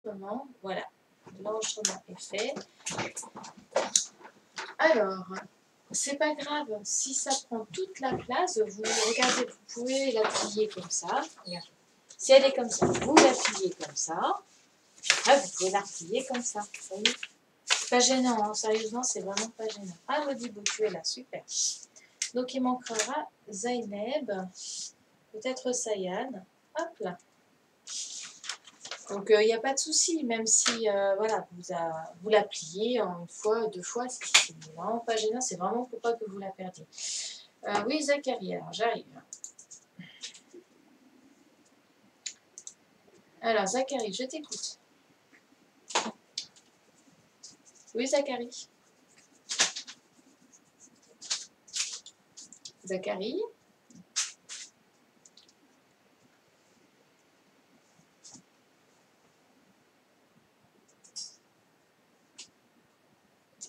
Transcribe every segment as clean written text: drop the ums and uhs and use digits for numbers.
l'enregistrement. Voilà, l'enregistrement est fait. Alors, c'est pas grave, si ça prend toute la place, vous regardez, vous pouvez la plier comme ça. Regarde. Si elle est comme ça, vous la pliez comme ça. Après, vous pouvez la replier comme ça. Vous voyez, c'est pas gênant, hein. Sérieusement, c'est vraiment pas gênant. Ah, Modibo, tu es là, super. Donc, il manquera Zaineb, peut-être Sayan. Hop là. Donc, il n'y a pas de souci, même si voilà, vous la pliez en une fois, deux fois, c'est vraiment pas gênant, c'est vraiment pour pas que vous la perdiez. Oui, Zachary, alors j'arrive. Alors, Zachary, je t'écoute. Oui, Zachary. Zachary.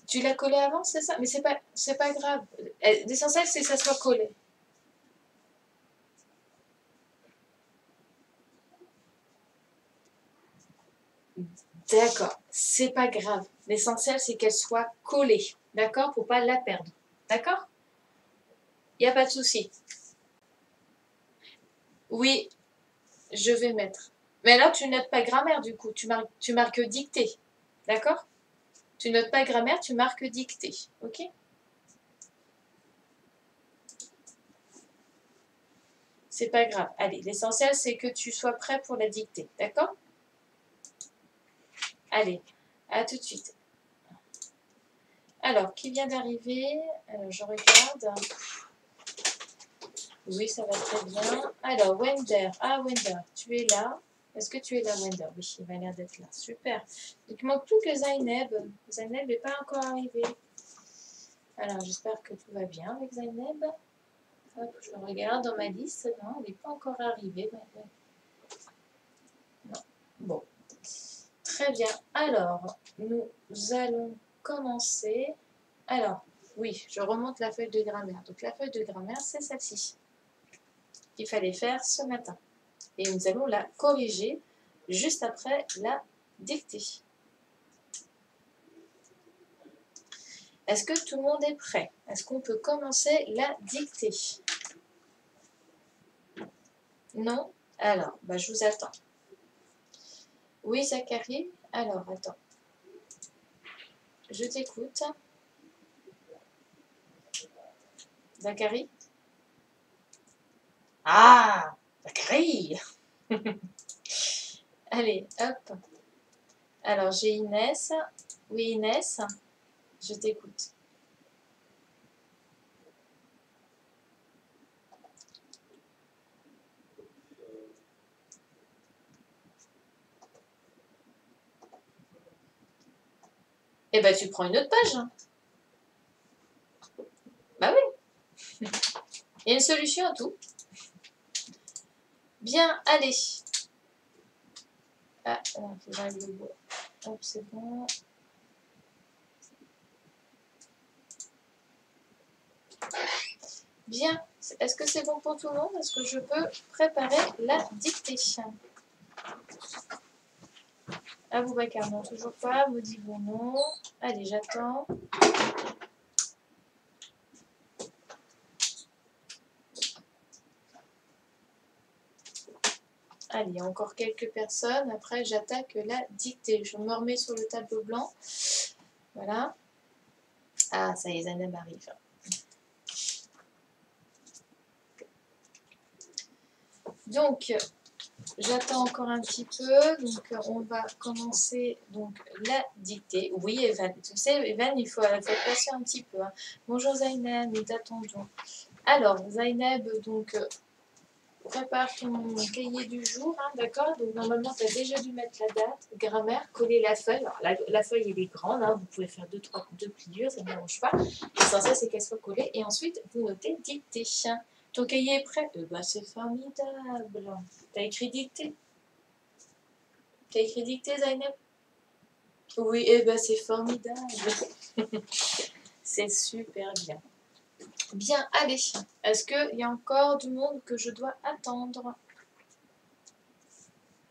Tu l'as collé avant, c'est ça? Mais c'est pas grave. L'essentiel, c'est que ça soit collé. D'accord, c'est pas grave. L'essentiel, c'est qu'elle soit collée. D'accord? Pour pas la perdre. D'accord? Il n'y a pas de souci. Oui, je vais mettre. Mais alors, tu notes pas grammaire du coup. Tu marques dictée. D'accord? Tu notes pas grammaire, tu marques dictée. Ok? C'est pas grave. Allez, l'essentiel, c'est que tu sois prêt pour la dictée. D'accord? Allez, à tout de suite. Alors, qui vient d'arriver? Je regarde. Oui, ça va très bien. Alors, Wender. Ah, Wender, tu es là. Est-ce que tu es là, Wender? Oui, il va l'air d'être là. Super. Il ne manque plus que Zaineb. Zaineb n'est pas encore arrivée. Alors, j'espère que tout va bien avec Zaineb. Hop, je regarde dans ma liste. Non, elle n'est pas encore arrivée. Non. Bon. Très bien. Alors, nous allons commencer. Alors, oui, je remonte la feuille de grammaire. Donc, la feuille de grammaire, c'est celle-ci qu'il fallait faire ce matin. Et nous allons la corriger juste après la dictée. Est-ce que tout le monde est prêt? Est-ce qu'on peut commencer la dictée? Non? Alors, je vous attends. Oui, Zachary? Alors, attends. Je t'écoute. Zachary? Ah! Zachary! Allez, hop. Alors, j'ai Inès. Oui, Inès, je t'écoute. Eh ben, tu prends une autre page. Bah oui. Il y a une solution à tout. Bien, allez. Ah, non, faut que j'arrive le bois. Hop, c'est bon. Bien. Est-ce que c'est bon pour tout le monde? Est-ce que je peux préparer la dictée? Ah, vous, Bakar, non, toujours pas. Modibo, non. Allez, j'attends. Allez, encore quelques personnes. Après, j'attaque la dictée. Je me remets sur le tableau blanc. Voilà. Ah, ça y est, Zainab arrive. Donc, j'attends encore un petit peu. Donc, on va commencer donc, la dictée. Oui, Evan. Tu sais, Evan, il faut passer un petit peu. Hein. Bonjour Zainab, nous t'attendons. Alors, Zainab, donc... prépare ton cahier du jour, hein, d'accord? Donc normalement, tu as déjà dû mettre la date, grammaire, coller la feuille. Alors, la feuille, elle est grande, hein, vous pouvez faire deux pliures, ça ne dérange pas. L'essentiel, c'est qu'elle soit collée. Et ensuite, vous notez dictée. Ton cahier est prêt? C'est formidable. T'as écrit dictée? T'as écrit dictée, Zainab? Oui, c'est formidable. C'est super bien. Bien, allez. Est-ce qu'il y a encore du monde que je dois attendre?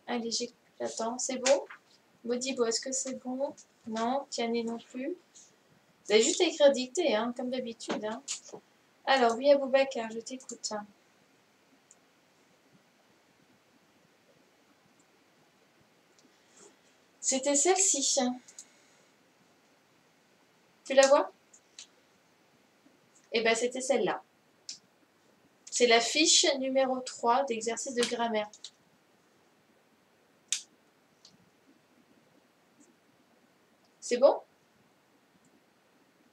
Allez, j'attends. C'est bon? Modibo, est-ce que c'est bon? Non. Tiani non plus. Vous avez juste à écrire dictée, hein, comme d'habitude. Hein. Alors, oui, Aboubacar, je t'écoute. C'était celle-ci. Tu la vois? Eh bien, c'était celle-là. C'est la fiche numéro 3 d'exercice de grammaire. C'est bon?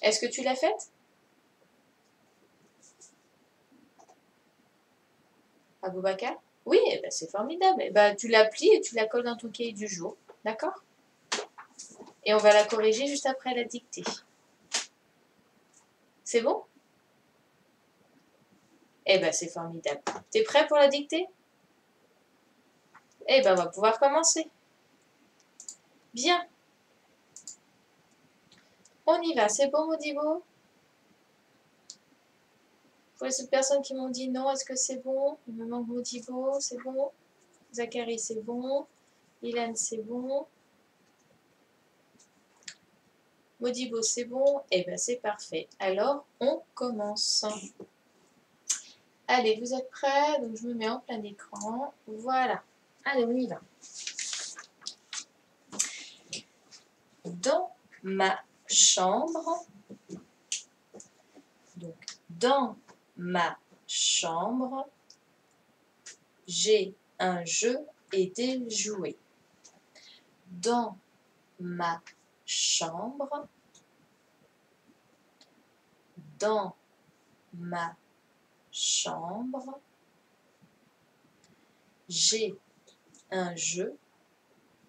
Est-ce que tu l'as faite? Aboubacar? Oui, eh ben, c'est formidable. Eh ben, tu la plies et tu la colles dans ton cahier du jour. D'accord? Et on va la corriger juste après la dictée. C'est bon? Eh ben, c'est formidable. T'es prêt pour la dictée? Eh ben, on va pouvoir commencer. Bien. On y va. C'est bon, Modibo? Pour les autres personnes qui m'ont dit non, est-ce que c'est bon? Il me manque Modibo, c'est bon? Zachary, c'est bon? Ilan, c'est bon? Modibo, c'est bon? Eh bien, c'est parfait. Alors, on commence. Allez, vous êtes prêts? Donc, je me mets en plein écran. Voilà. Allez, on y va. Dans ma chambre. Donc, dans ma chambre, j'ai un jeu et des jouets. Dans ma chambre, dans ma chambre, j'ai un jeu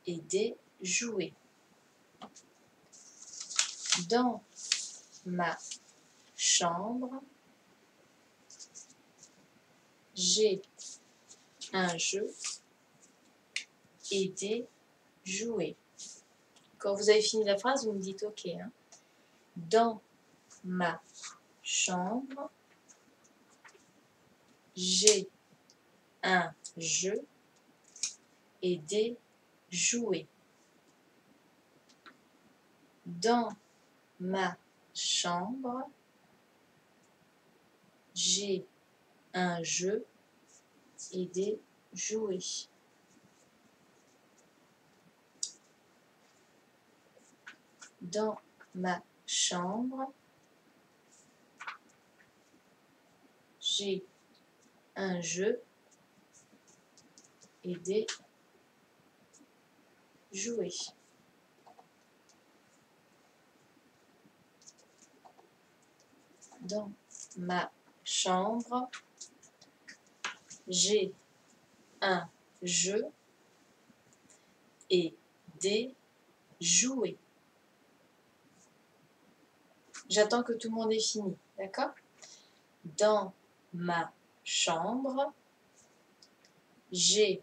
et des jouets. Dans ma chambre, j'ai un jeu et des jouets. Quand vous avez fini la phrase, vous me dites OK. Hein. Dans ma chambre, j'ai un jeu et des jouets. Dans ma chambre, j'ai un jeu et des jouets. Dans ma chambre, j'ai un jeu et des jouets. Dans ma chambre, j'ai un jeu et des jouets. J'attends que tout le monde ait fini, d'accord? Dans ma chambre, j'ai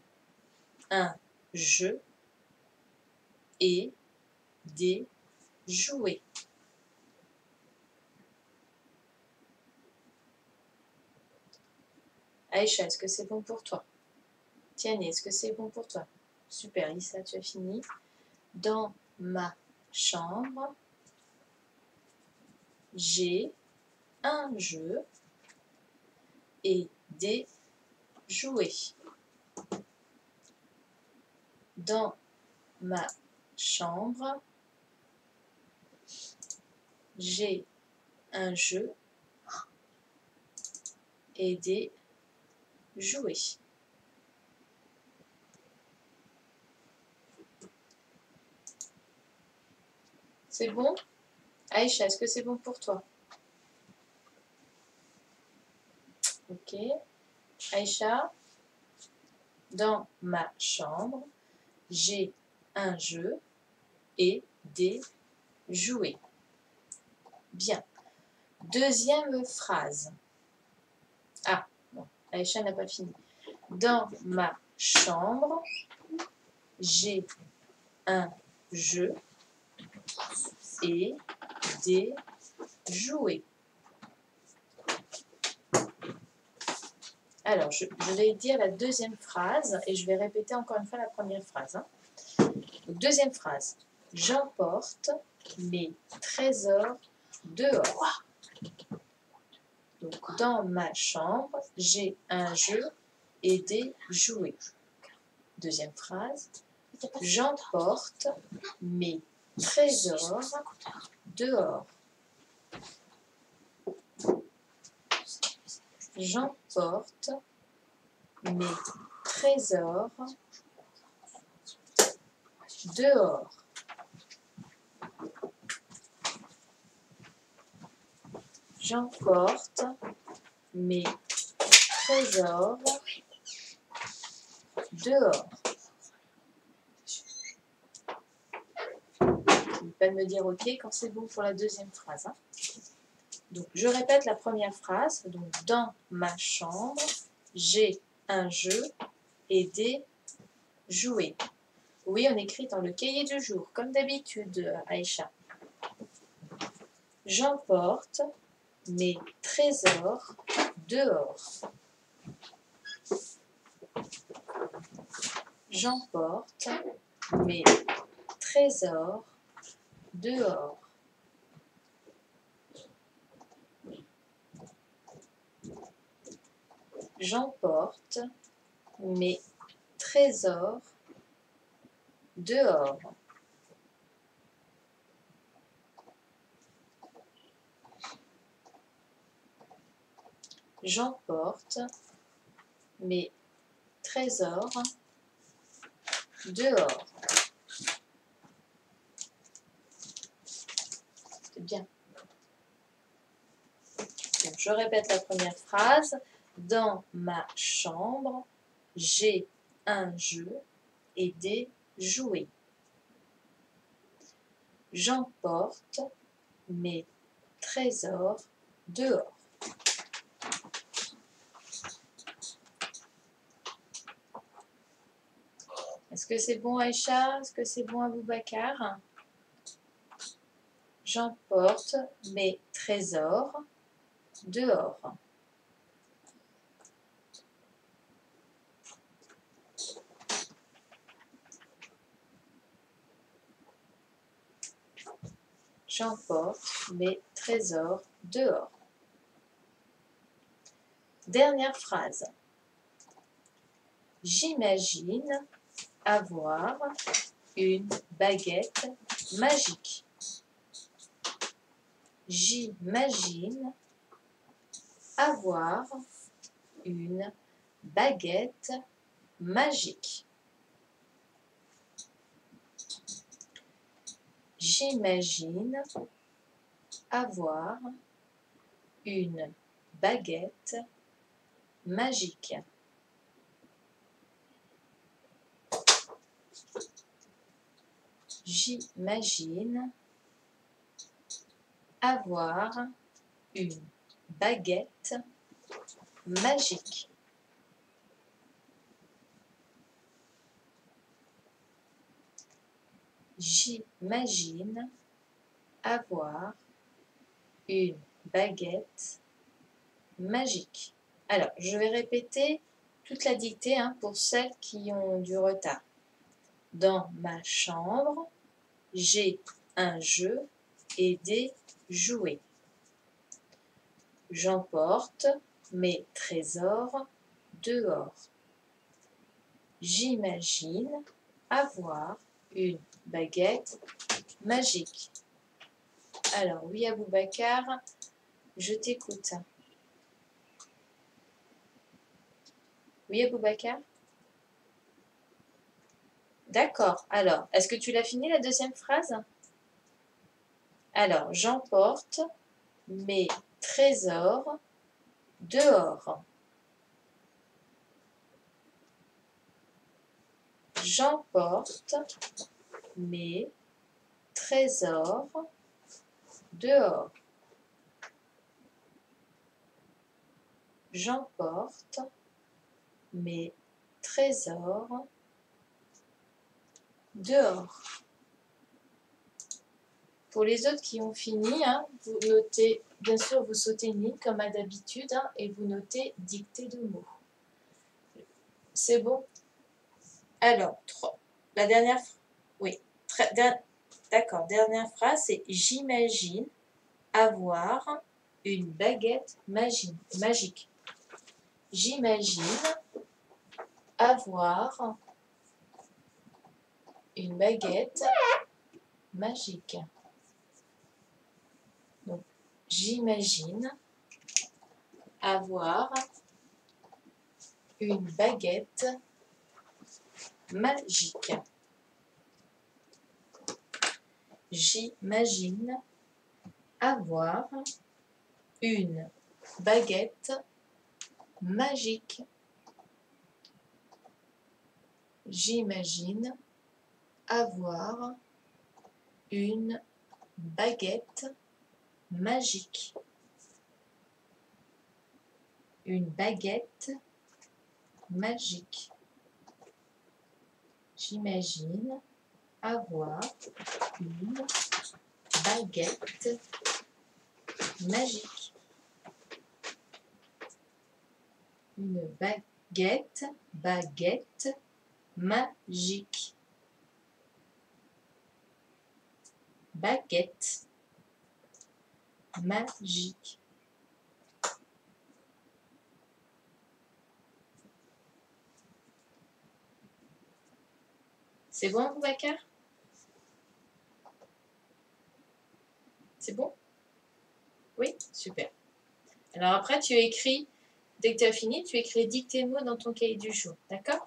un jeu et des jouets. Aïcha, est-ce que c'est bon pour toi? Tiane, est-ce que c'est bon pour toi? Super, Issa, tu as fini. Dans ma chambre, j'ai un jeu et des jouets. Dans ma chambre, j'ai un jeu et des jouets. C'est bon? Aïcha, est-ce que c'est bon pour toi? Ok. Aïcha, dans ma chambre, j'ai un jeu et des jouets. Bien. Deuxième phrase. Ah, bon, Aïcha n'a pas fini. Dans ma chambre, j'ai un jeu et des jouets. Alors, je vais dire la deuxième phrase et je vais répéter encore une fois la première phrase. Hein. deuxième phrase. J'emporte mes trésors dehors. Donc, dans ma chambre, j'ai un jeu et des jouets. Deuxième phrase. J'emporte mes trésors dehors. J'emporte mes trésors dehors. J'emporte mes trésors dehors. N'oubliez pas de me dire OK quand c'est bon pour la deuxième phrase. Hein. Donc, je répète la première phrase. Donc, dans ma chambre, j'ai un jeu et des jouets. Oui, on écrit dans le cahier du jour, comme d'habitude, Aïcha. J'emporte mes trésors dehors. J'emporte mes trésors dehors. J'emporte mes trésors dehors. J'emporte mes trésors dehors. C'est bien. Donc, je répète la première phrase. Dans ma chambre, j'ai un jeu et des jouets. J'emporte mes trésors dehors. Est-ce que c'est bon Aïcha? Est-ce que c'est bon Aboubacar? J'emporte mes trésors dehors. J'emporte mes trésors dehors. Dernière phrase. J'imagine avoir une baguette magique. J'imagine avoir une baguette magique. J'imagine avoir une baguette magique. J'imagine avoir une baguette magique. J'imagine avoir une baguette magique. Alors, je vais répéter toute la dictée pour celles qui ont du retard. Dans ma chambre, j'ai un jeu et des jouets. J'emporte mes trésors dehors. J'imagine avoir une baguette magique. Alors, oui, Aboubacar, je t'écoute. Oui, Aboubacar? D'accord. Alors, est-ce que tu l'as fini la deuxième phrase? Alors, j'emporte mes trésors dehors. J'emporte mes trésors dehors. J'emporte mes trésors dehors. Pour les autres qui ont fini, vous notez, bien sûr, vous sautez une ligne comme à d'habitude et vous notez dictée de mots. C'est bon? Alors, la dernière, oui. D'accord, dernière phrase, c'est j'imagine avoir une baguette magique. J'imagine avoir une baguette magique. Donc, j'imagine avoir une baguette magique. J'imagine avoir une baguette magique. J'imagine avoir une baguette magique. Une baguette magique. J'imagine avoir une baguette magique. Une baguette magique. Baguette magique. C'est bon, Boubacar? C'est bon? Oui, super. Alors après, tu écris, dès que tu as fini, tu écris dictée mots dans ton cahier du jour, d'accord?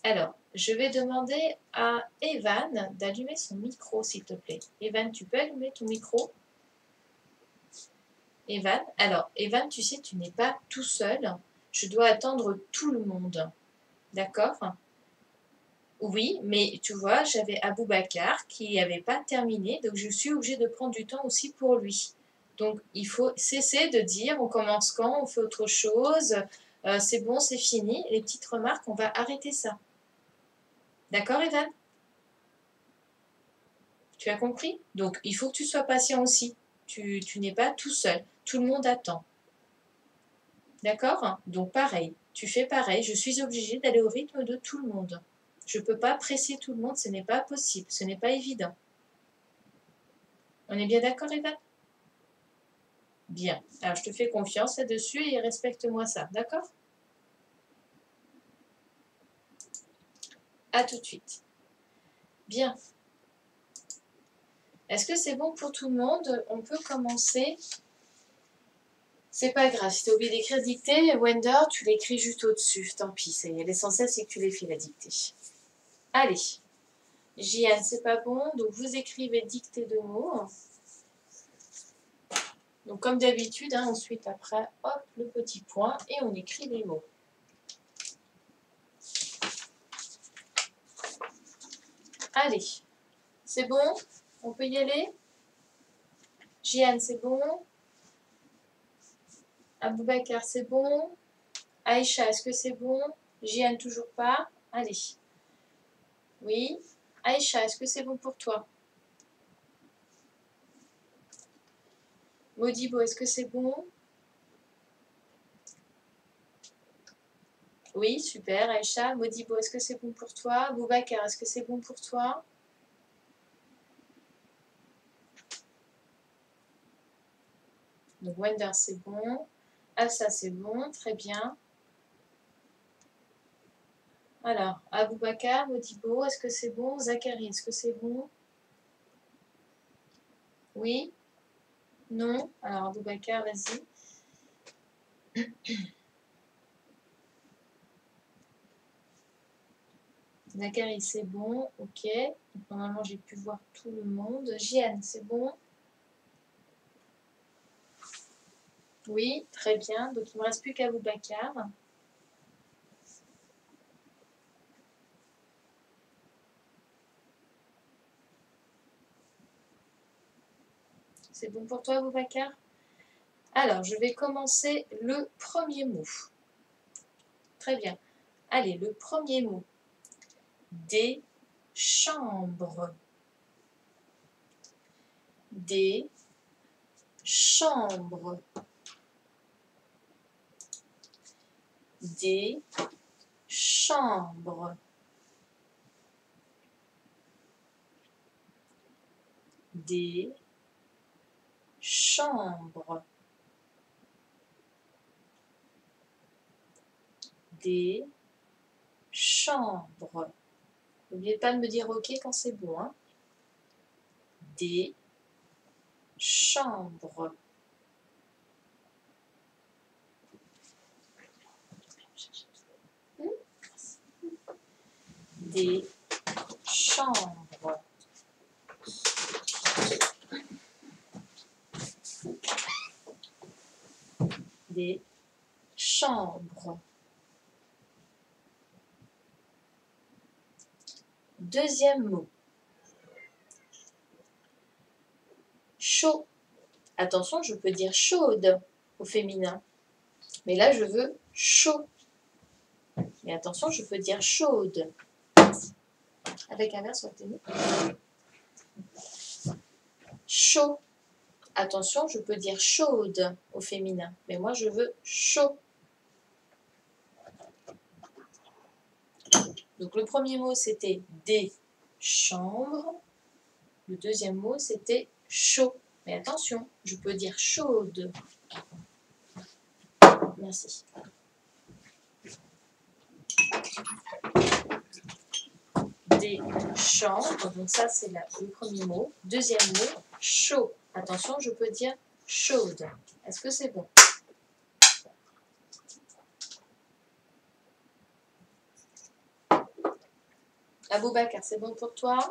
Alors, je vais demander à Evan d'allumer son micro, s'il te plaît. Evan, tu peux allumer ton micro? Evan, alors, Evan, tu sais, tu n'es pas tout seul. Je dois attendre tout le monde, d'accord? Oui, mais tu vois, j'avais Aboubacar qui n'avait pas terminé, donc je suis obligée de prendre du temps aussi pour lui. Donc, il faut cesser de dire on commence quand, on fait autre chose, c'est bon, c'est fini. Les petites remarques, on va arrêter ça. D'accord, Evan? Tu as compris? Donc, il faut que tu sois patient aussi. Tu n'es pas tout seul. Tout le monde attend. D'accord? Donc, pareil. Tu fais pareil. Je suis obligée d'aller au rythme de tout le monde. Je ne peux pas presser tout le monde. Ce n'est pas possible. Ce n'est pas évident. On est bien d'accord, Evan? Bien. Alors, je te fais confiance là-dessus et respecte-moi ça. D'accord? À tout de suite. Bien. Est-ce que c'est bon pour tout le monde? On peut commencer. C'est pas grave, si tu as oublié d'écrire dictée, Wender, tu l'écris juste au-dessus. Tant pis, l'essentiel c'est que tu l'aies fait la dictée. Allez, Jian, c'est pas bon, donc vous écrivez dictée de mots. Donc comme d'habitude, hein, ensuite après, hop, le petit point et on écrit les mots. Allez, c'est bon? On peut y aller? Jian, c'est bon? Aboubacar, c'est bon? Aïcha, est-ce que c'est bon? Jian, toujours pas? Allez. Oui? Aïcha, est-ce que c'est bon pour toi? Modibo, est-ce que c'est bon? Oui, super. Aïcha, Modibo, est-ce que c'est bon pour toi? Boubacar, est-ce que c'est bon pour toi? Donc, Wender, c'est bon. Afsa, c'est bon. Très bien. Alors, Aboubacar, Modibo, est-ce que c'est bon? Zachary, est-ce que c'est bon? Oui? Non? Alors, Aboubacar, vas-y. Zachary, c'est bon. Ok. Donc, normalement, j'ai pu voir tout le monde. Jeanne, c'est bon? Oui, très bien. Donc, il ne me reste plus qu'Aboubacar. C'est bon pour toi, Aboubacar? Alors, je vais commencer le premier mot. Très bien. Allez, le premier mot. Des chambres. Des chambres. Des chambres. des chambres, des chambres. N'oubliez pas de me dire OK quand c'est bon, hein. Des chambres. Des chambres. Des chambres. Deuxième mot. Chaud. Attention, je peux dire chaude au féminin. Mais là, je veux chaud. Mais attention, je peux dire chaude. Avec un verbe sur le tennis. Chaud. Attention, je peux dire chaude au féminin. Mais moi, je veux chaud. Donc, le premier mot, c'était des chambres. Le deuxième mot, c'était chaud. Mais attention, je peux dire chaude. Merci. Des chambres, donc ça c'est le premier mot. Deuxième mot, chaud. Attention, je peux dire chaude. Est-ce que c'est bon? Aboubakar, c'est bon pour toi?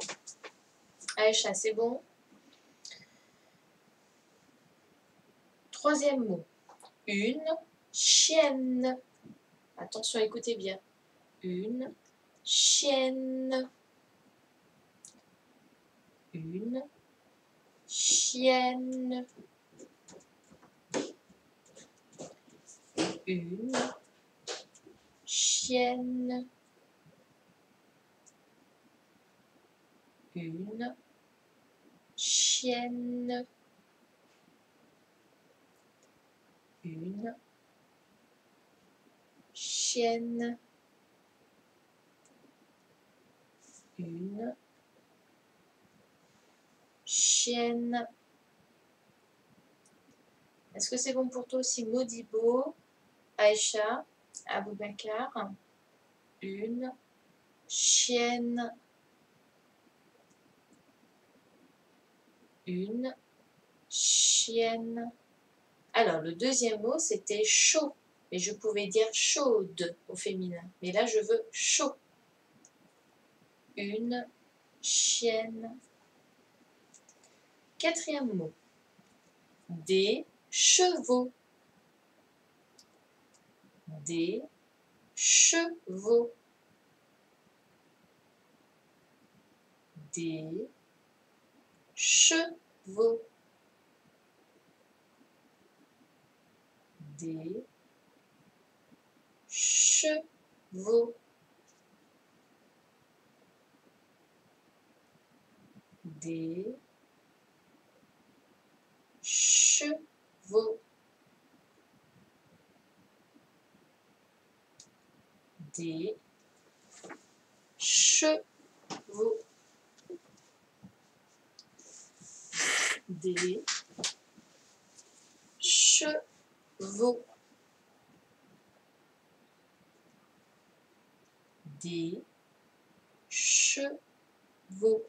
Aïcha, c'est bon? Troisième mot, une chienne. Attention, écoutez bien. Une chienne. Une chienne. Une chienne. Une chienne. Une chienne. Une chienne. Est-ce que c'est bon pour toi aussi, Modibo, Aïcha, Aboubakar? Une chienne. Une chienne. Alors, le deuxième mot, c'était chaud. Mais je pouvais dire chaude au féminin. Mais là, je veux chaud. Une chienne. Quatrième mot. Des chevaux. Des chevaux. Des chevaux. Des chevaux. Des chevaux. Des chevaux. Des chevaux. Des chevaux.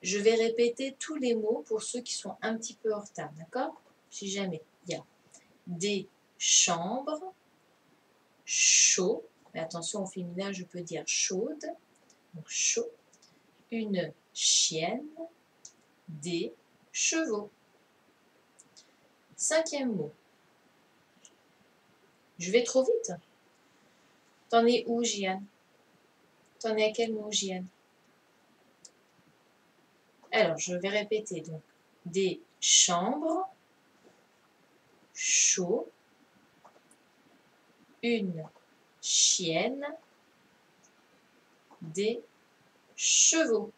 Je vais répéter tous les mots pour ceux qui sont un petit peu en retard, d'accord? Si jamais il y a des chambres, chaud, mais attention au féminin, je peux dire chaude, donc chaud, une chienne, des chevaux. Cinquième mot. Je vais trop vite. T'en es où, Gianne? T'en es à quel mot, Gianne? Alors, je vais répéter donc. Des chambres, chaud, une chienne, des chevaux.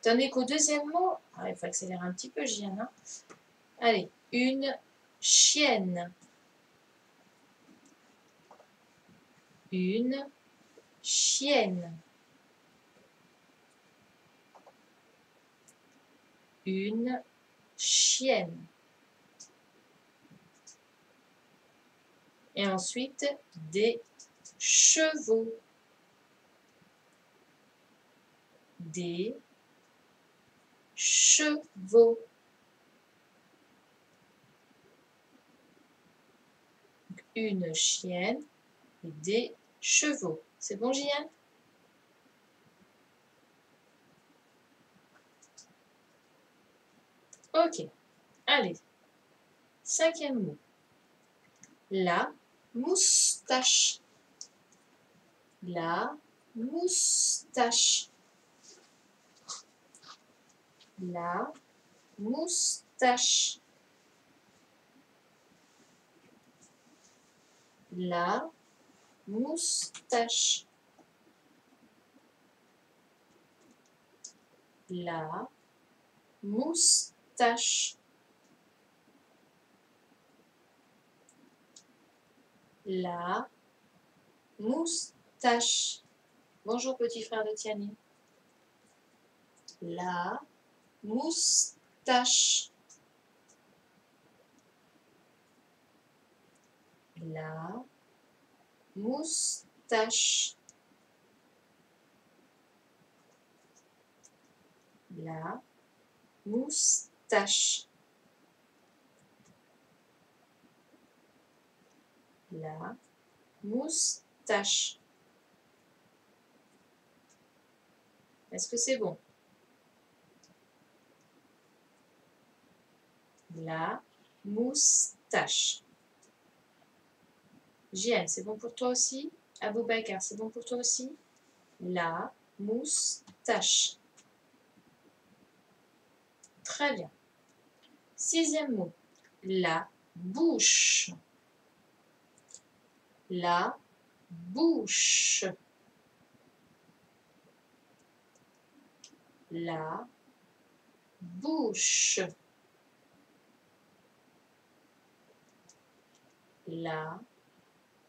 T'en es qu'au deuxième mot? Ah, il faut accélérer un petit peu, Gianne. Hein. Allez, une chienne. Une chienne. une chienne. Et ensuite, des chevaux. Des chevaux. Une chienne et des chevaux. C'est bon, Gian? Ok. Allez. 5e mot. La moustache. La moustache. La moustache. La moustache. La moustache. La moustache. Bonjour petit frère de Tiani. La moustache. La moustache. La moustache. La moustache. Est-ce que c'est bon? La moustache. Jian, c'est bon pour toi aussi? Aboubakar, c'est bon pour toi aussi? La moustache. Très bien. 6e mot. La bouche. La bouche. La bouche. La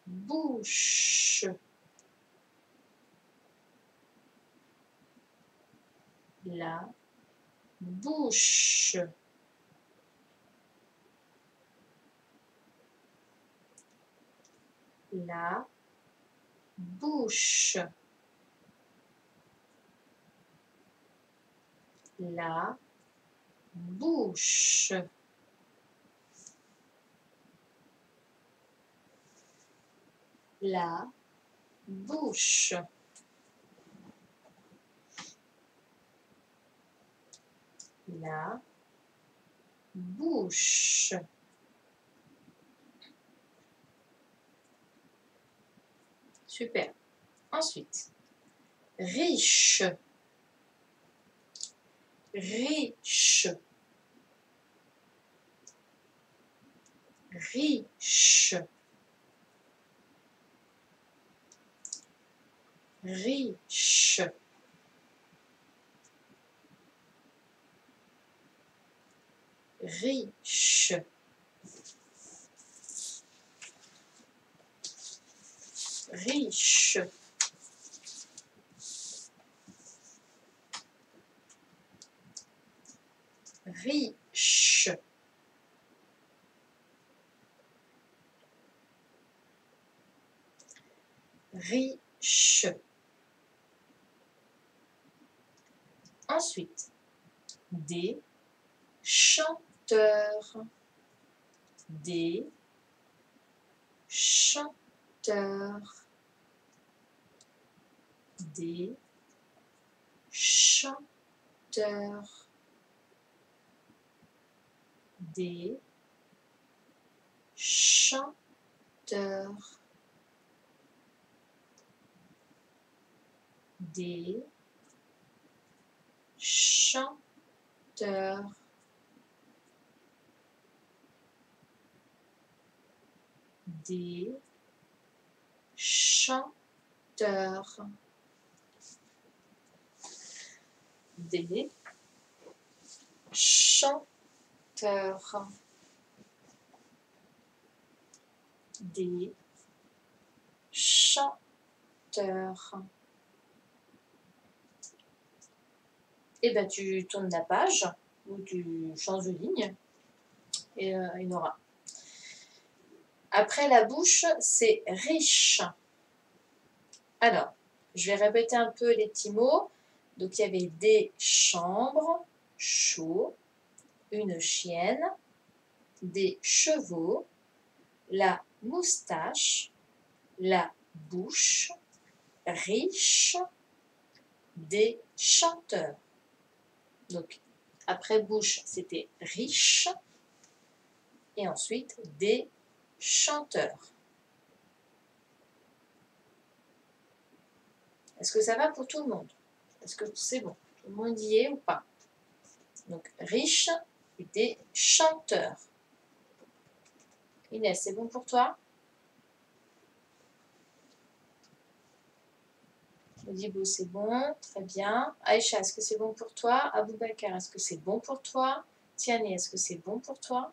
bouche. La bouche. La bouche. La bouche. La bouche. La bouche. Super. Ensuite, riche. Riche. Riche. Riche. Riche. Riche. Riche. Riche. Ensuite, des chanteurs. Des chanteurs. Des chanteurs. Des chanteurs. Des chanteurs. Des chanteurs. Des chanteurs. Des chanteurs. Et ben tu tournes la page, ou tu changes de ligne et il y en aura. Après la bouche, c'est riche. Alors, je vais répéter un peu les petits mots. Donc, il y avait des chambres, chaud, une chienne, des chevaux, la moustache, la bouche, riche, des chanteurs. Donc, après bouche, c'était riche, et ensuite des chanteurs. Est-ce que ça va pour tout le monde? Est-ce que c'est bon? Tout le monde y est ou pas? Donc, riche et des chanteurs. Inès, c'est bon pour toi? Modibo, c'est bon, très bien. Aïcha, est-ce que c'est bon pour toi? Aboubakar, est-ce que c'est bon pour toi? Tiani, est-ce que c'est bon pour toi?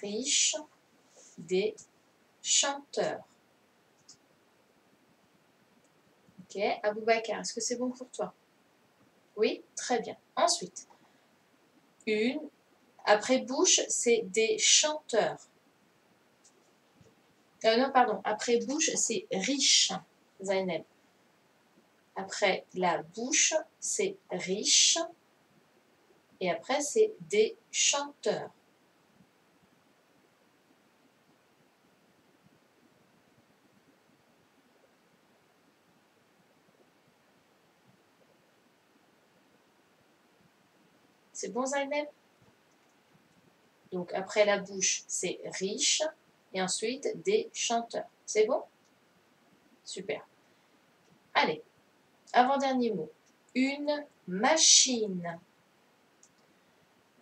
Riche, des chanteurs. Ok, Aboubakar, est-ce que c'est bon pour toi? Oui, très bien. Ensuite, après bouche, c'est des chanteurs. Non, pardon, après bouche, c'est riche, Zainab. Après la bouche, c'est riche. Et après, c'est des chanteurs. C'est bon, Zainab? Donc, après la bouche, c'est riche. Et ensuite, des chanteurs. C'est bon? Super. Allez, avant-dernier mot. Une machine.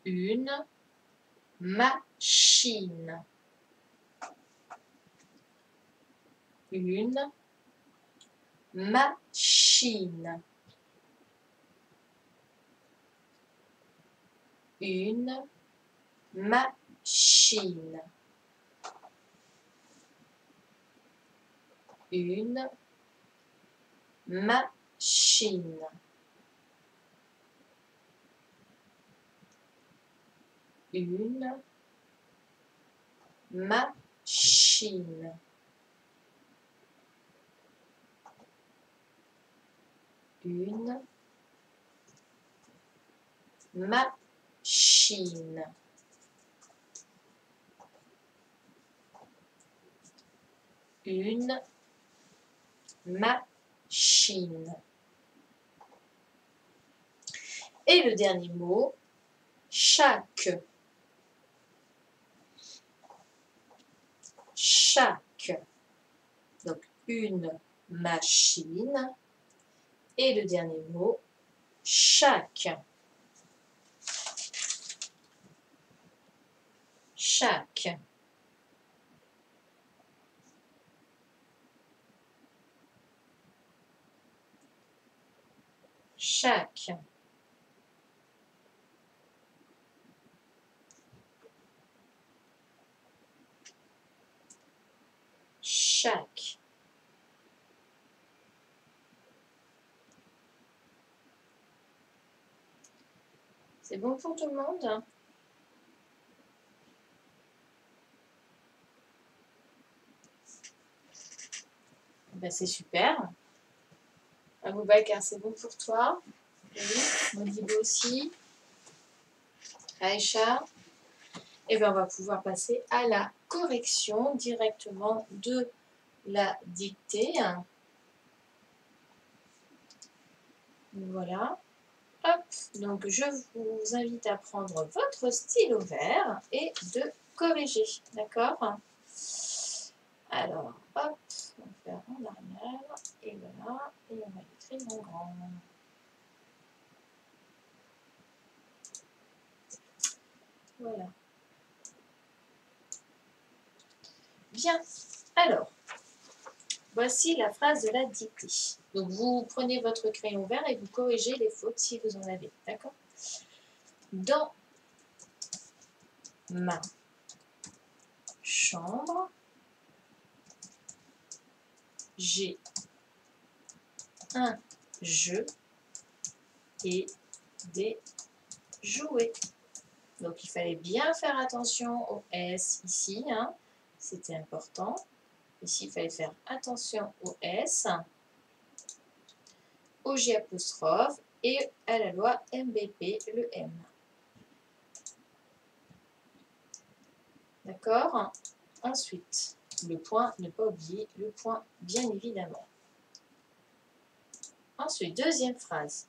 Une machine. Une machine. Une machine. Une machine. Une machine. Une machine. Une machine. Et le dernier mot, chaque. Chaque. Donc, une machine. Et le dernier mot, chaque. Chaque. Chaque. Chaque. C'est bon pour tout le monde? Ben, c'est super. Aboubakar, c'est bon pour toi? Oui. Modibo aussi. Aïcha. Et bien, on va pouvoir passer à la correction directement de la dictée. Voilà. Hop. Donc, je vous invite à prendre votre stylo vert et de corriger. D'accord? Alors, hop. On va faire en arrière. Et voilà. Et on va écrire en grand. Voilà. Bien. Alors, voici la phrase de la dictée. Donc, vous prenez votre crayon vert et vous corrigez les fautes si vous en avez. D'accord? Dans ma chambre, j'ai un jeu et des jouer. Donc, il fallait bien faire attention au S ici, hein. C'était important. Ici, il fallait faire attention au S, au J apostrophe et à la loi MBP, le M. D'accord? Ensuite, le point, ne pas oublier le point, bien évidemment. Ensuite, deuxième phrase.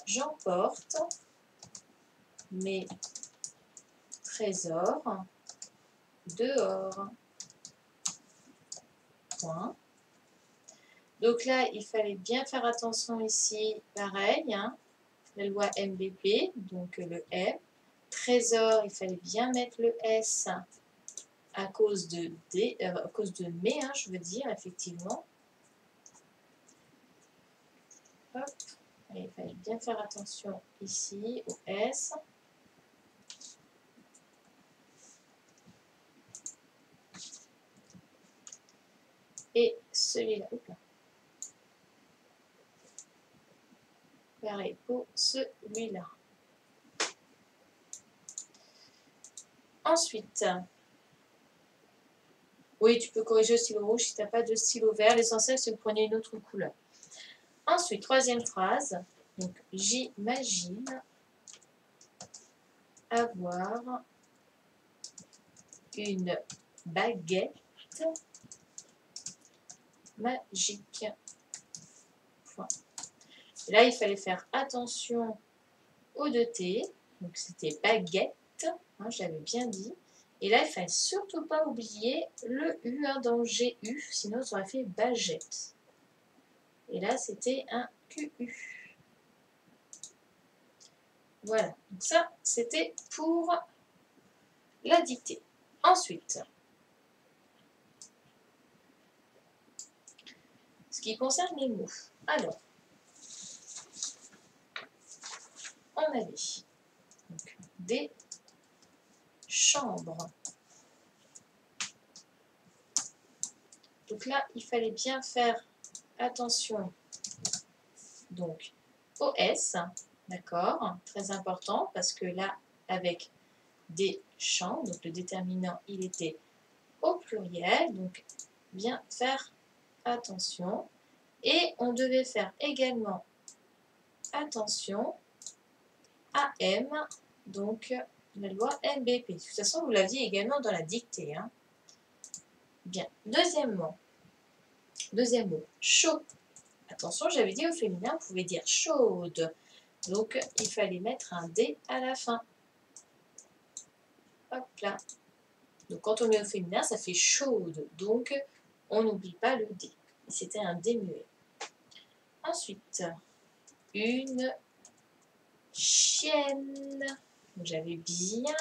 J'emporte mes trésors dehors. Point. Donc là, il fallait bien faire attention ici, pareil, hein, la loi MBP, donc le M. Trésor, il fallait bien mettre le S à cause de mais, hein, je veux dire, effectivement. Hop. Et il fallait bien faire attention ici au S. Et celui-là. Pareil pour celui-là. Ensuite, oui, tu peux corriger au stylo rouge si tu n'as pas de stylo vert. L'essentiel, c'est que vous preniez une autre couleur. Ensuite, troisième phrase. Donc, j'imagine avoir une baguette magique. Point. Là, il fallait faire attention aux deux T. Donc, c'était baguette. Hein, j'avais bien dit. Et là, il ne fallait surtout pas oublier le U hein, dans GU, sinon ça aurait fait bagette. Et là, c'était un QU. Voilà, donc ça, c'était pour la dictée. Ensuite, ce qui concerne les mots. Alors, on avait donc, des chambres. Donc là, il fallait bien faire attention donc, au S, d'accord, très important, parce que là, avec des chambres, donc le déterminant, il était au pluriel, donc bien faire attention. Et on devait faire également attention à M, donc la loi MBP. De toute façon, vous l'aviez également dans la dictée. Hein. Bien. Deuxième mot, chaud. Attention, j'avais dit au féminin, vous pouvez dire chaude. Donc, il fallait mettre un D à la fin. Hop là. Donc, quand on met au féminin, ça fait chaude. Donc, on n'oublie pas le D. C'était un D muet. Ensuite, une chienne. J'avais bien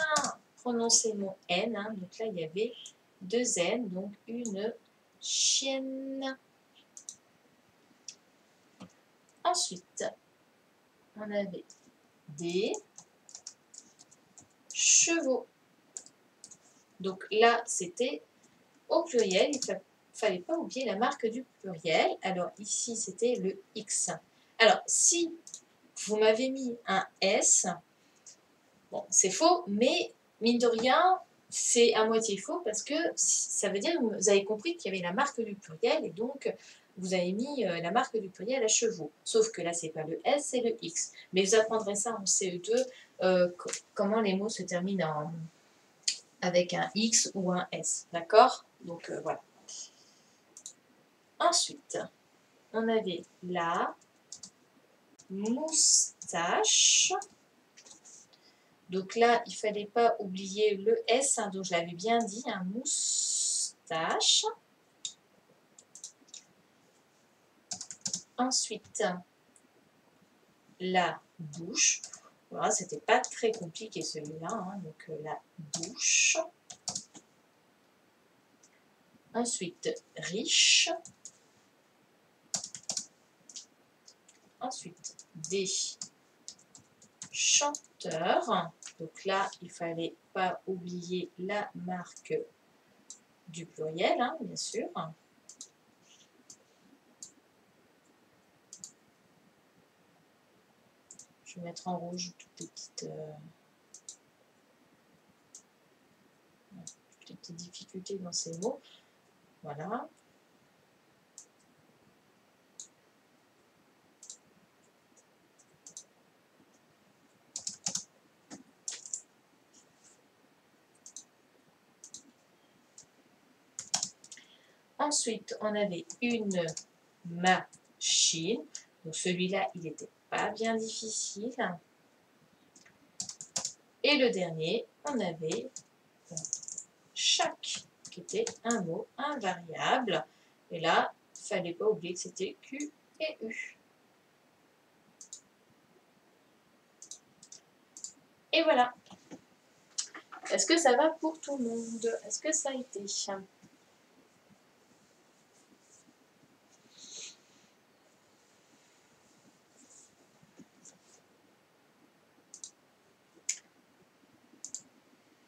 prononcé mon N. Hein. Donc là, il y avait deux N. Donc, une chienne. Ensuite, on avait des chevaux. Donc là, c'était au pluriel. Il ne fallait pas oublier la marque du pluriel. Alors ici, c'était le X. Alors, si vous m'avez mis un S, bon, c'est faux, mais mine de rien, c'est à moitié faux parce que ça veut dire que vous avez compris qu'il y avait la marque du pluriel et donc vous avez mis la marque du pluriel à chevaux. Sauf que là, c'est pas le S, c'est le X. Mais vous apprendrez ça en CE2, comment les mots se terminent avec un X ou un S. D'accord? Donc voilà. Ensuite, on avait la moustache. Donc là, il ne fallait pas oublier le S, hein, donc je l'avais bien dit, un moustache. Ensuite, la bouche. Voilà, c'était pas très compliqué celui-là, hein, donc la bouche. Ensuite, riche. Ensuite, des chanteurs. Donc là, il ne fallait pas oublier la marque du pluriel, hein, bien sûr. Je vais mettre en rouge toutes les petites difficultés dans ces mots. Voilà. Ensuite, on avait une machine. Donc celui-là, il n'était pas bien difficile. Et le dernier, on avait chaque, qui était un mot invariable. Et là, il ne fallait pas oublier que c'était Q et U. Et voilà. Est-ce que ça va pour tout le monde? Est-ce que ça a été?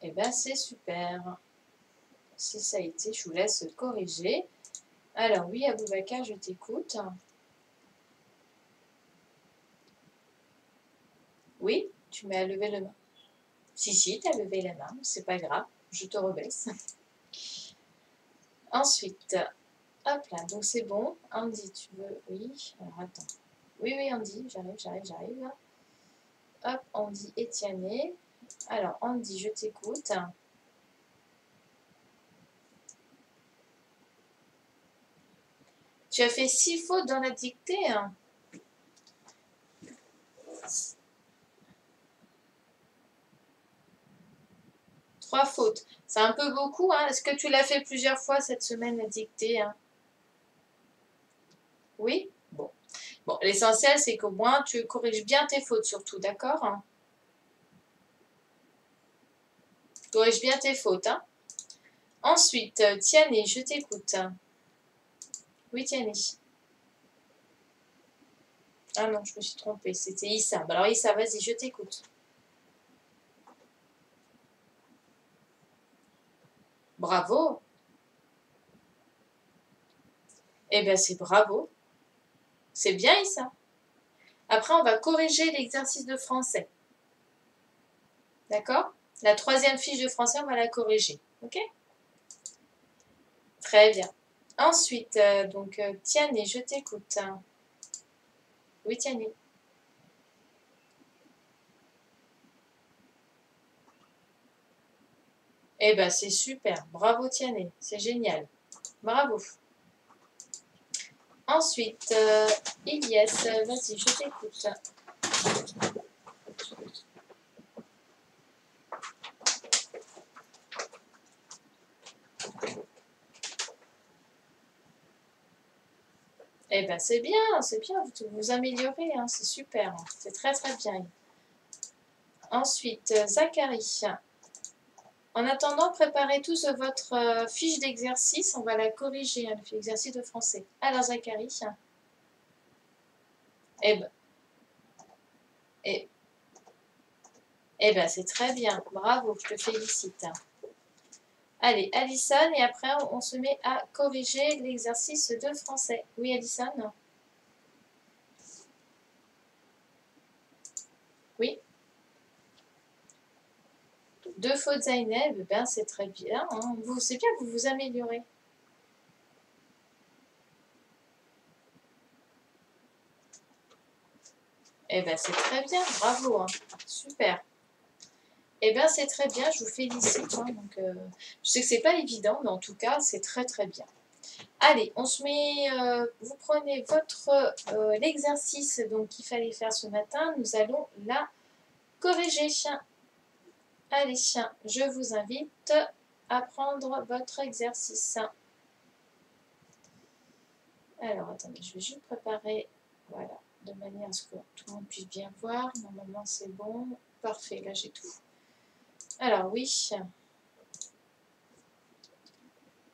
Eh bien, c'est super. Si ça a été, je vous laisse corriger. Alors, oui, Aboubacar, je t'écoute. Oui, tu m'as levé la main. Si, tu as levé la main, c'est pas grave, je te rebaisse. Ensuite, hop là, donc c'est bon. Andy, tu veux? Oui, alors attends. Oui, Andy, j'arrive. Hop, Andy et Tiané. Alors, Andy, je t'écoute. Tu as fait 6 fautes dans la dictée. 3 fautes. C'est un peu beaucoup. Est-ce que tu l'as fait plusieurs fois cette semaine, la dictée? Oui? Bon. Bon, l'essentiel, c'est qu'au moins, tu corriges bien tes fautes, surtout, d'accord? Corrige bien tes fautes. Ensuite, Tiané, je t'écoute. Oui, Tiané. Ah non, je me suis trompée, c'était Issa. Alors Issa, vas-y, je t'écoute. Bravo. Eh bien, c'est bravo. C'est bien, Issa. Après, on va corriger l'exercice de français. D'accord? La 3e fiche de français, on va la corriger. OK? Très bien. Ensuite, Tiané, je t'écoute. Oui, Tiané. Eh bien, c'est super. Bravo, Tiané. C'est génial. Bravo. Ensuite, Ilyes, vas-y, je t'écoute. Eh bien, c'est bien, vous vous améliorez, c'est super, c'est très très bien. Ensuite, Zachary. En attendant, préparez tous votre fiche d'exercice, on va la corriger, l'exercice de français. Alors, Zachary. Eh ben, c'est très bien, bravo, je te félicite. Allez, Alison, et après, on se met à corriger l'exercice de français. Oui, Alison? Oui. 2 fautes Zaineb, ben c'est très bien. C'est bien, vous vous améliorez. Eh bien, c'est très bien, bravo, super. Eh bien, c'est très bien, je vous félicite. Je sais que c'est pas évident, mais en tout cas, c'est très très bien. Allez, on se met, vous prenez l'exercice qu'il fallait faire ce matin, nous allons la corriger. Allez, je vous invite à prendre votre exercice. Alors, attendez, je vais juste préparer, voilà, de manière à ce que tout le monde puisse bien voir. Normalement, c'est bon. Parfait, là, j'ai tout. Alors, oui.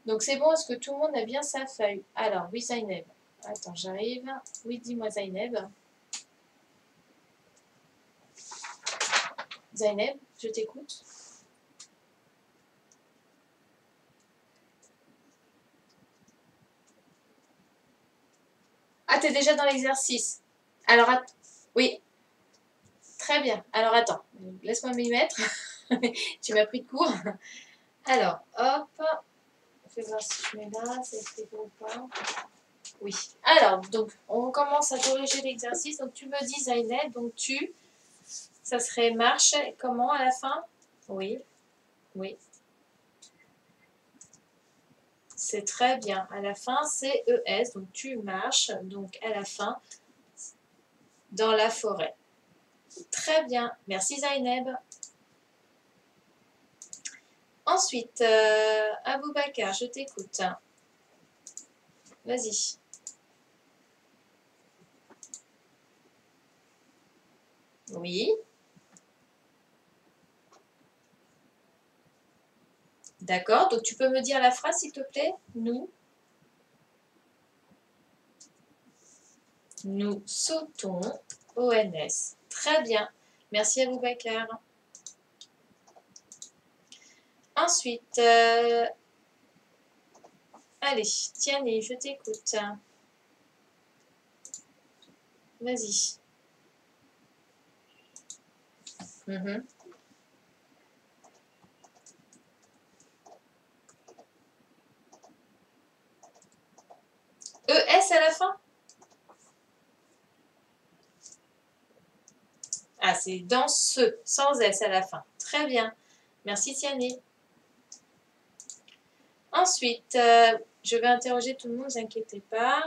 Donc, c'est bon, est-ce que tout le monde a bien sa feuille? Alors, oui, Zaineb. Attends, j'arrive. Oui, dis-moi, Zaineb. Zaineb, je t'écoute. Ah, t'es déjà dans l'exercice. Alors, oui. Très bien. Alors attends, laisse-moi m'y mettre. Tu m'as pris de court. Alors, hop. Fais voir si je mets là, c'est écrit ou pas. Oui. Alors, donc, on commence à corriger l'exercice. Donc, tu me dis, Zainab, donc ça serait marche, comment à la fin? Oui, oui. C'est très bien. À la fin, c'est ES, donc tu marches, donc à la fin, dans la forêt. Très bien. Merci, Zainab. Ensuite, Aboubacar, je t'écoute. Vas-y. Oui. D'accord, donc tu peux me dire la phrase, s'il te plaît? Nous sautons ONS. Très bien. Merci Aboubacar. Ensuite, allez, Tiani, je t'écoute. Vas-y. ES à la fin? Ah, c'est dans ce, sans S à la fin. Très bien. Merci Tiani. Ensuite, je vais interroger tout le monde, ne vous inquiétez pas.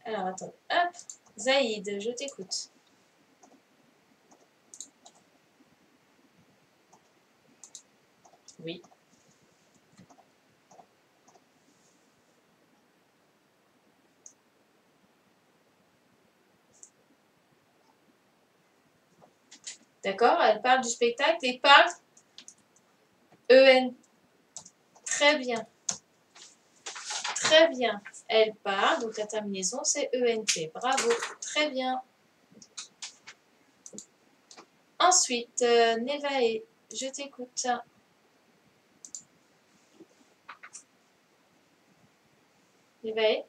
Alors, attends. Hop. Zaïd, je t'écoute. Oui. D'accord, elle parle du spectacle et parle EN. Très bien. Très bien. Elle parle, donc la terminaison c'est ENT. Bravo. Très bien. Ensuite, Nevae, je t'écoute. Nevae.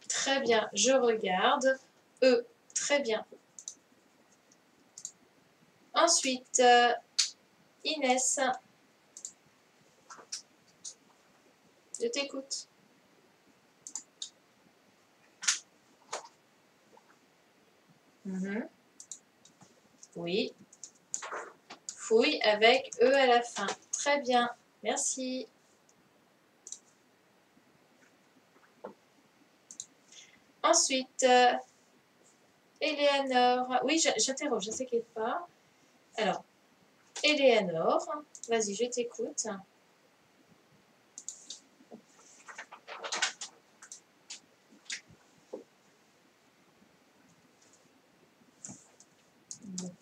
Très bien. Je regarde. Très bien. Ensuite, Inès. Je t'écoute. Oui. Fouille avec E à la fin. Très bien. Merci. Ensuite, Eleanor. Oui, j'interroge, ne s'inquiète pas. Alors, Eleanor, vas-y, je t'écoute.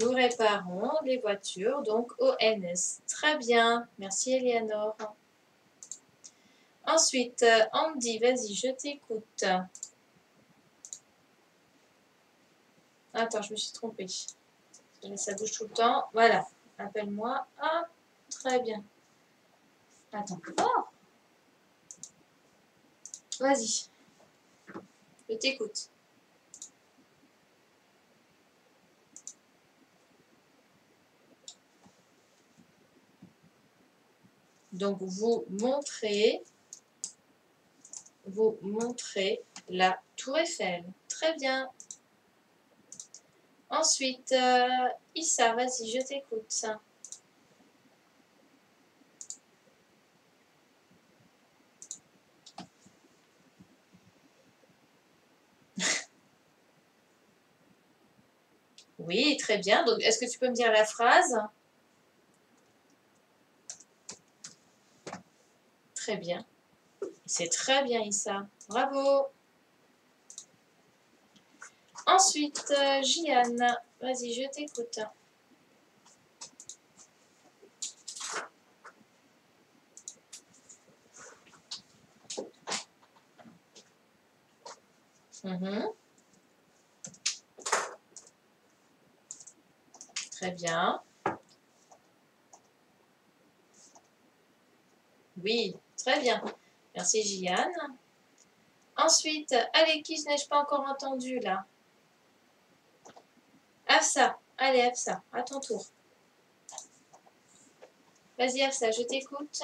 Nous réparons les voitures, donc ONS. Très bien, merci Eleanor. Ensuite, Andy, vas-y, je t'écoute. Attends, je me suis trompée. Ça bouge tout le temps. Voilà, appelle-moi. Ah, très bien. Attends. Oh, vas-y, je t'écoute. Donc, vous montrez la Tour Eiffel. Très bien. Ensuite, Issa, vas-y, je t'écoute. Oui, très bien. Donc, est-ce que tu peux me dire la phrase? Très bien. C'est très bien, Issa. Bravo. Ensuite, Jiane, vas-y, je t'écoute. Très bien. Oui, très bien. Merci, Jiane. Ensuite, allez, qui je n'ai pas encore entendu là? Afsa, allez Afsa, à ton tour. Vas-y Afsa, je t'écoute.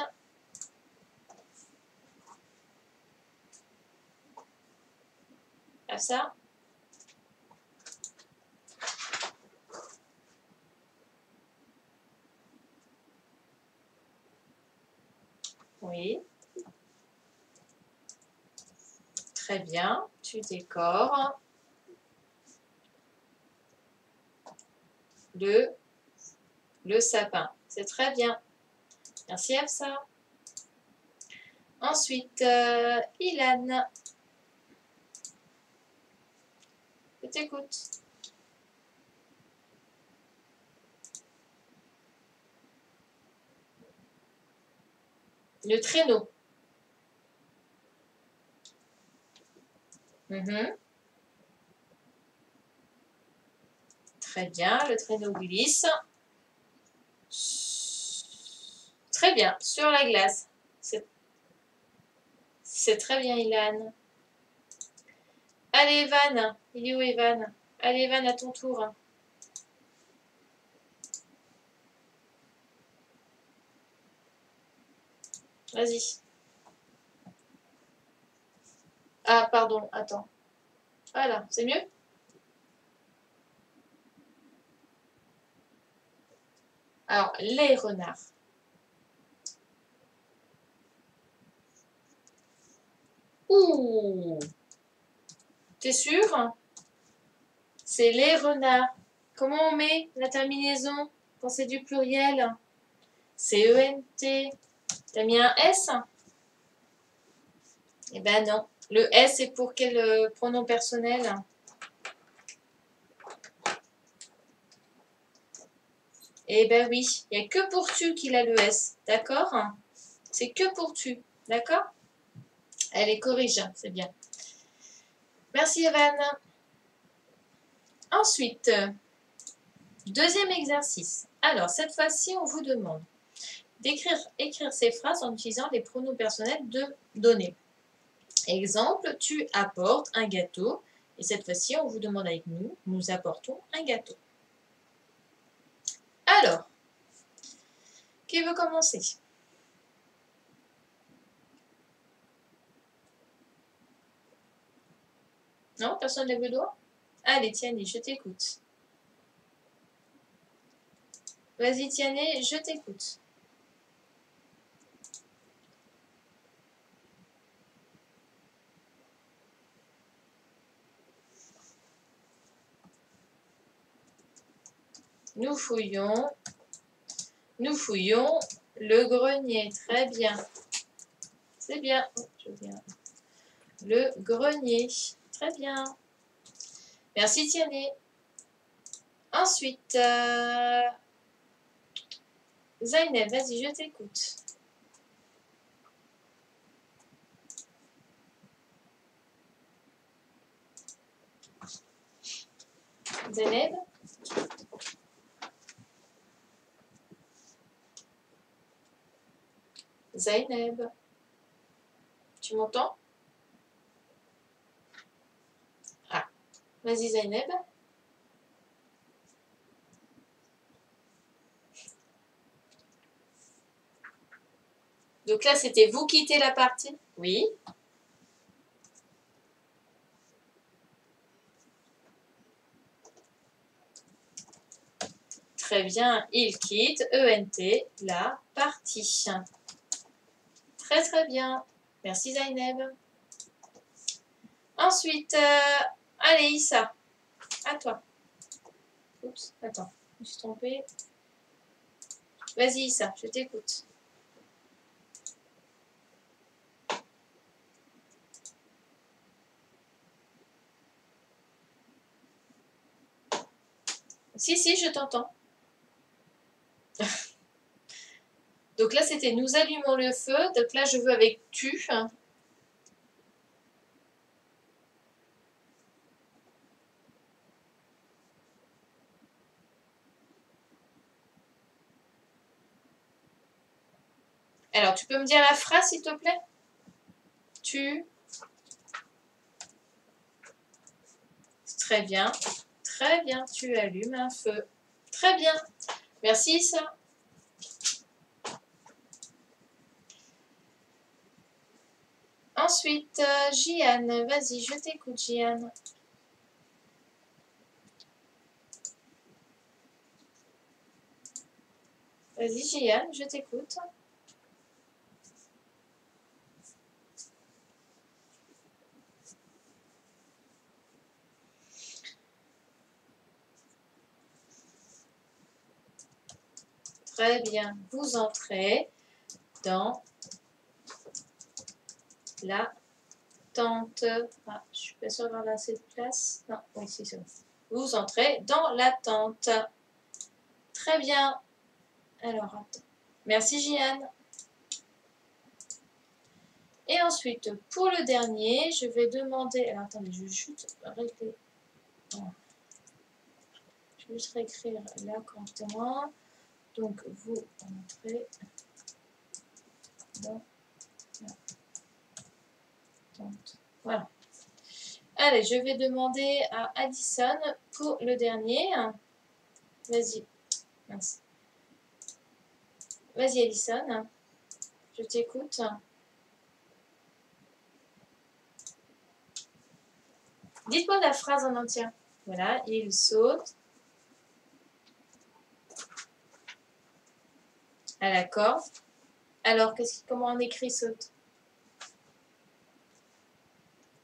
Afsa? Oui. Très bien, tu décores le sapin. C'est très bien. Merci Afsa. Ensuite, Ilan. Je t'écoute. Le traîneau. Très bien, le traîneau glisse. Très bien, sur la glace. C'est très bien, Ilan. Allez, Evan. Il est où, Evan? Allez, Evan, à ton tour. Vas-y. Ah, pardon, attends. Voilà, c'est mieux? Alors, les renards. Ouh! T'es sûr? C'est les renards. Comment on met la terminaison quand c'est du pluriel? C'est E-N-T. T'as mis un S? Eh ben non. Le S est pour quel pronom personnel? Eh ben oui, il n'y a que pour tu qu'il a le S, d'accord? C'est que pour tu, d'accord? Allez, corrige, c'est bien. Merci Evan. Ensuite, deuxième exercice. Alors, cette fois-ci, on vous demande écrire ces phrases en utilisant les pronoms personnels de données. Exemple, tu apportes un gâteau. Et cette fois-ci, on vous demande avec nous apportons un gâteau. Alors, qui veut commencer? Non, personne ne lève le doigt? Allez, Tiani, je t'écoute. Vas-y, Tiani, je t'écoute. Nous fouillons le grenier. Très bien. C'est bien. Le grenier. Très bien. Merci, Tiani. Ensuite, Zainab, vas-y, je t'écoute. Zainab? Zainab? Tu m'entends? Ah, vas-y, Zainab. Donc là, c'était vous quittez la partie? Oui. Très bien, il quitte, ENT, la partie. Très très bien. Merci Zainab. Ensuite, allez Issa, à toi. Oups, attends, je me suis trompée. Vas-y Issa, je t'écoute. Si, je t'entends. Donc là, c'était nous allumons le feu. Donc là, je veux avec tu. Alors, tu peux me dire la phrase, s'il te plaît? Tu Très bien. Très bien, tu allumes un feu. Très bien. Merci, Issa. Ensuite, Jiane, vas-y, je t'écoute, Jiane. Vas-y, Jiane, je t'écoute. Très bien. Vous entrez dans la tente. Ah, je suis pas sûre d'avoir assez de place. Non, oui, c'est ça. Vous entrez dans la tente. Très bien. Alors, attends. Merci, Jiane. Et ensuite, pour le dernier, je vais demander... Alors, attendez, je vais juste régler... Oh. Je vais juste réécrire là correctement. Donc, vous entrez dans la tente. Voilà. Allez, je vais demander à Addison pour le dernier. Vas-y. Mince. Vas-y, Addison. Je t'écoute. Dites-moi la phrase en entier. Voilà, il saute à la corde. Alors, comment on écrit saute?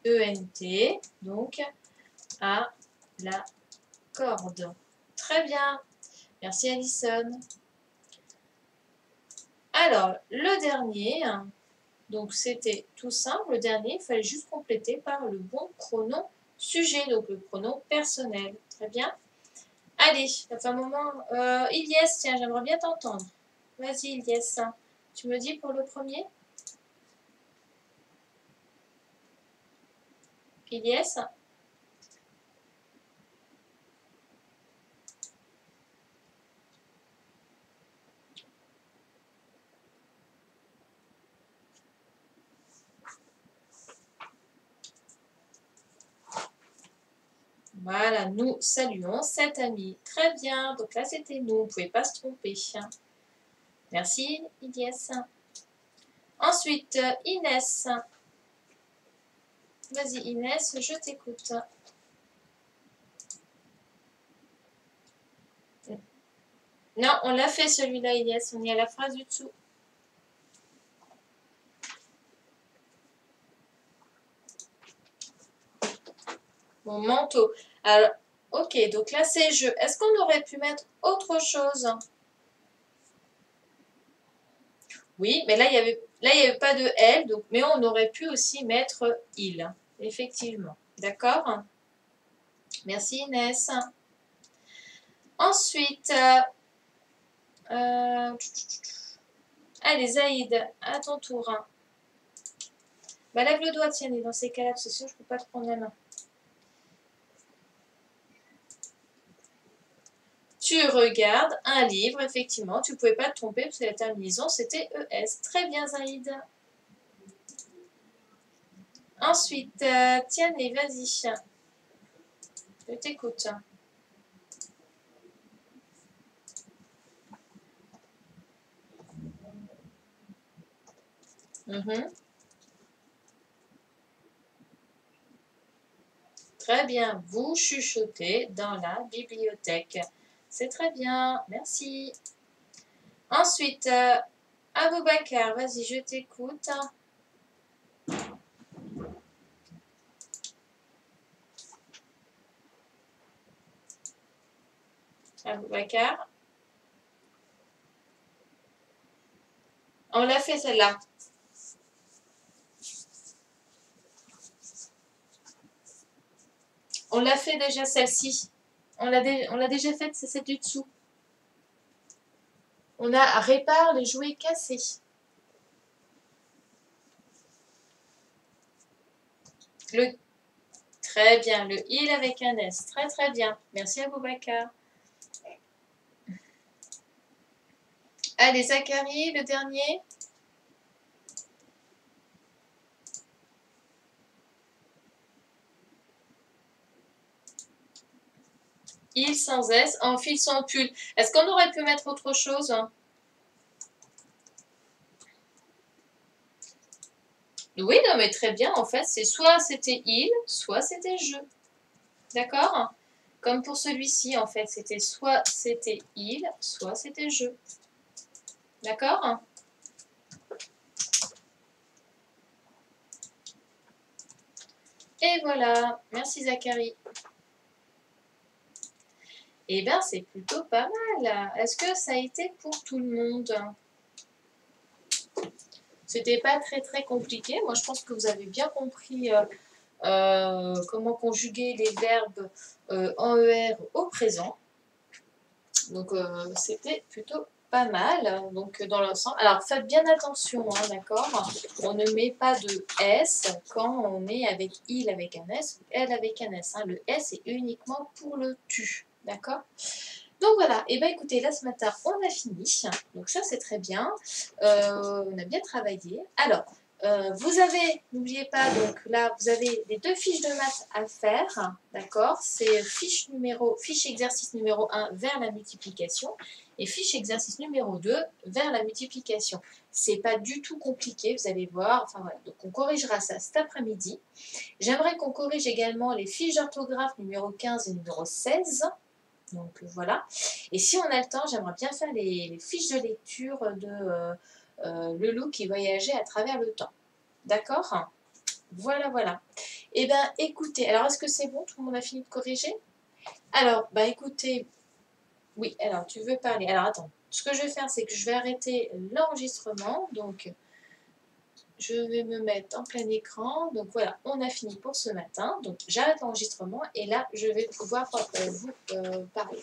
E-N-T, donc à la corde. Très bien. Merci, Alison. Alors, le dernier, donc c'était tout simple. Le dernier, il fallait juste compléter par le bon pronom sujet, donc le pronom personnel. Très bien. Allez, ça fait un moment. Ilyes, tiens, j'aimerais bien t'entendre. Vas-y, Ilyes. Tu me dis pour le premier? Ilyes? Voilà, nous saluons cet ami. Très bien, donc là c'était nous, on ne pouvait pas se tromper. Merci, Ilyes. Ensuite, Inès. Vas-y, Inès, je t'écoute. Non, on l'a fait celui-là, Inès. On est à la phrase du dessous. Mon manteau. Alors, ok, donc là c'est je. Est-ce qu'on aurait pu mettre autre chose? Oui, mais là il y avait pas de elle, donc, mais on aurait pu aussi mettre il. Effectivement. D'accord? Merci, Inès. Ensuite, allez, Zaïd, à ton tour. Bah, lève le doigt, tiens, dans ces cas-là, c'est sûr, je ne peux pas te prendre la main. Tu regardes un livre, effectivement, tu ne pouvais pas te tromper parce que la terminaison, c'était ES. Très bien, Zaïd. Ensuite, tiens, vas-y. Je t'écoute. Très bien, vous chuchotez dans la bibliothèque. C'est très bien, merci. Ensuite, Aboubakar, vas-y, je t'écoute. Aboubakar. On l'a fait celle-là. On l'a fait déjà celle-ci. On l'a déjà faite, c'est celle du dessous. On a répare les jouets cassés. Très bien, le il avec un S. Très très bien. Merci à Boubacar. Allez, Zachary, le dernier. Il sans S, enfile son pull. Est-ce qu'on aurait pu mettre autre chose? Oui, non, mais très bien. En fait, c'est soit c'était il, soit c'était je. D'accord? Comme pour celui-ci, en fait, c'était soit c'était il, soit c'était je. D'accord? Et voilà. Merci Zachary. Eh bien, c'est plutôt pas mal. Est-ce que ça a été pour tout le monde? C'était pas très très compliqué. Moi, je pense que vous avez bien compris comment conjuguer les verbes en ER au présent. Donc, c'était plutôt pas mal. Donc, dans l'ensemble. Alors, faites bien attention, hein, d'accord? On ne met pas de S quand on est avec il avec un S ou elle avec un S. Hein. Le S est uniquement pour le tu. D'accord? Donc voilà, et bien écoutez, là ce matin on a fini, donc ça c'est très bien, on a bien travaillé. Alors, vous avez, n'oubliez pas, donc là vous avez les 2 fiches de maths à faire, d'accord? C'est fiche exercice numéro 1 vers la multiplication et fiche exercice numéro 2 vers la multiplication. C'est pas du tout compliqué, vous allez voir, enfin voilà, donc on corrigera ça cet après-midi. J'aimerais qu'on corrige également les fiches d'orthographe numéro 15 et numéro 16. Donc voilà. Et si on a le temps, j'aimerais bien faire les fiches de lecture de Le loup qui voyageait à travers le temps. D'accord? Voilà, voilà. Eh bien, écoutez, alors est-ce que c'est bon? Tout le monde a fini de corriger? Alors, bah écoutez, oui, alors tu veux parler. Alors attends, ce que je vais faire, c'est que je vais arrêter l'enregistrement. Donc, je vais me mettre en plein écran. Donc voilà, on a fini pour ce matin. Donc j'arrête l'enregistrement et là, je vais pouvoir vous parler.